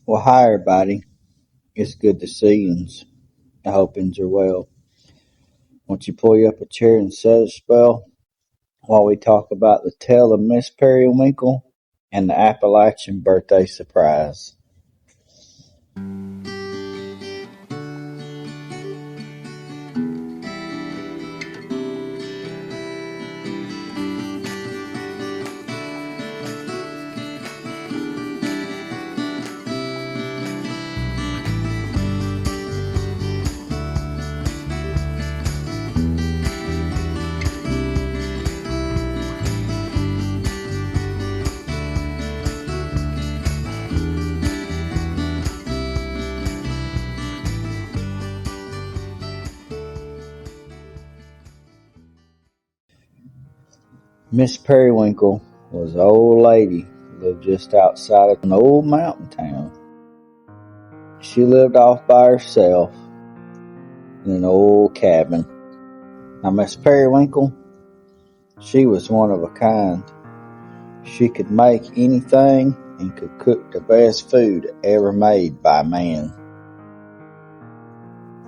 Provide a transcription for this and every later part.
Well, hi everybody. It's good to see you. I hope you're well. Won't you pull you up a chair and set a spell while we talk about the tale of Miss Perrywinkle and the Appalachian birthday surprise? Miss Perrywinkle was an old lady who lived just outside of an old mountain town. She lived off by herself in an old cabin. Now, Miss Perrywinkle, she was one of a kind. She could make anything and could cook the best food ever made by man.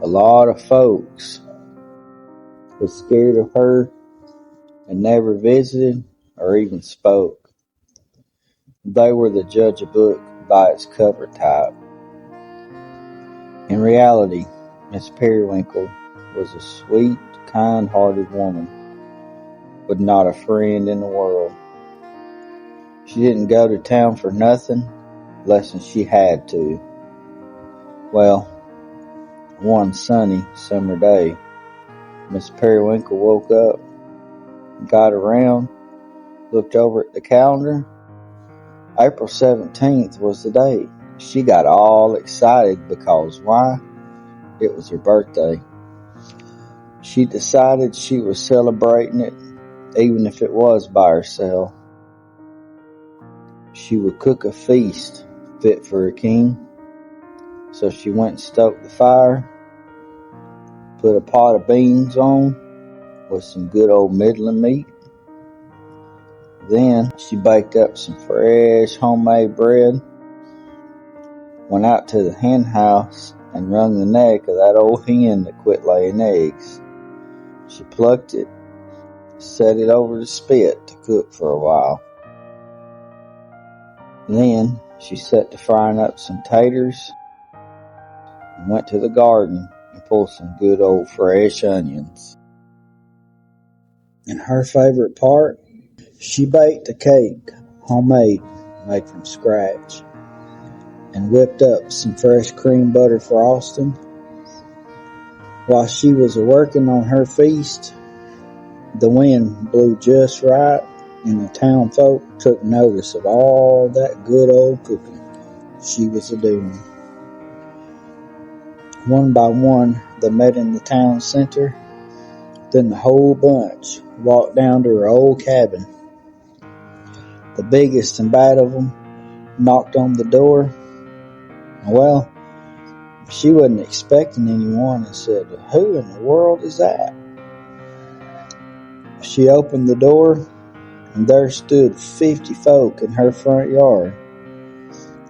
A lot of folks was scared of her and never visited or even spoke. They were to judge a book by its cover type. In reality, Miss Perrywinkle was a sweet, kind-hearted woman, but not a friend in the world. She didn't go to town for nothing less than she had to. Well, one sunny summer day, Miss Perrywinkle woke up, got around, looked over at the calendar. April 17th was the date. She got all excited because why? It was her birthday. She decided she was celebrating it, even if it was by herself. She would cook a feast fit for a king. So she went and stoked the fire, put a pot of beans on with some good old middling meat. Then she baked up some fresh homemade bread, went out to the hen house and wrung the neck of that old hen that quit laying eggs. She plucked it, set it over the spit to cook for a while. Then she set to frying up some taters and went to the garden and pulled some good old fresh onions. And her favorite part, she baked a cake, homemade, made from scratch, and whipped up some fresh cream butter frosting. While she was working on her feast, the wind blew just right, and the town folk took notice of all that good old cooking she was a-doing. One by one, they met in the town center. Then the whole bunch walked down to her old cabin. The biggest and bad of them knocked on the door. Well, she wasn't expecting anyone and said, "Who in the world is that?" She opened the door, and there stood 50 folk in her front yard.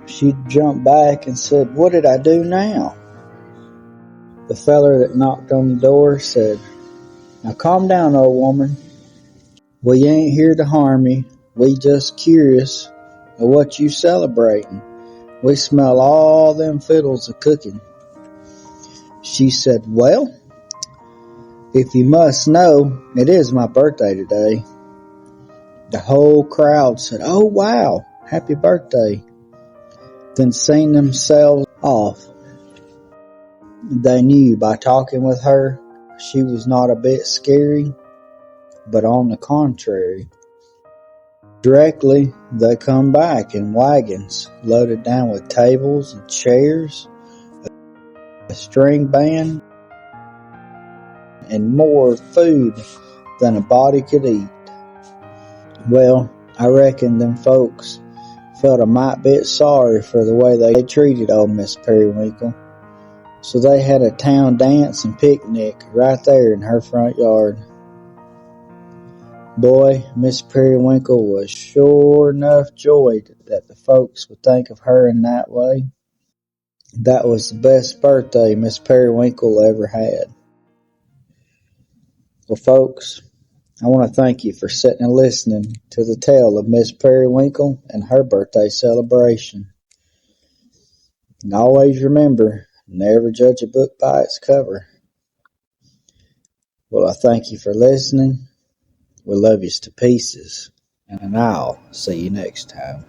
She jumped back and said, "What did I do now?" The feller that knocked on the door said, "Now calm down, old woman. We ain't here to harm you. We just curious of what you celebrating. We smell all them fiddles a cooking." She said, "Well, if you must know, it is my birthday today." The whole crowd said, "Oh wow, happy birthday." Then sing themselves off. They knew by talking with her, she was not a bit scary, but on the contrary. Directly, they come back in wagons loaded down with tables and chairs, a string band, and more food than a body could eat. Well, I reckon them folks felt a mite bit sorry for the way they treated old Miss Perrywinkle. So they had a town dance and picnic right there in her front yard. Boy, Miss Perrywinkle was sure enough joyed that the folks would think of her in that way. That was the best birthday Miss Perrywinkle ever had. Well, folks, I want to thank you for sitting and listening to the tale of Miss Perrywinkle and her birthday celebration. And always remember, never judge a book by its cover. Well, I thank you for listening. We love you to pieces, and I'll see you next time.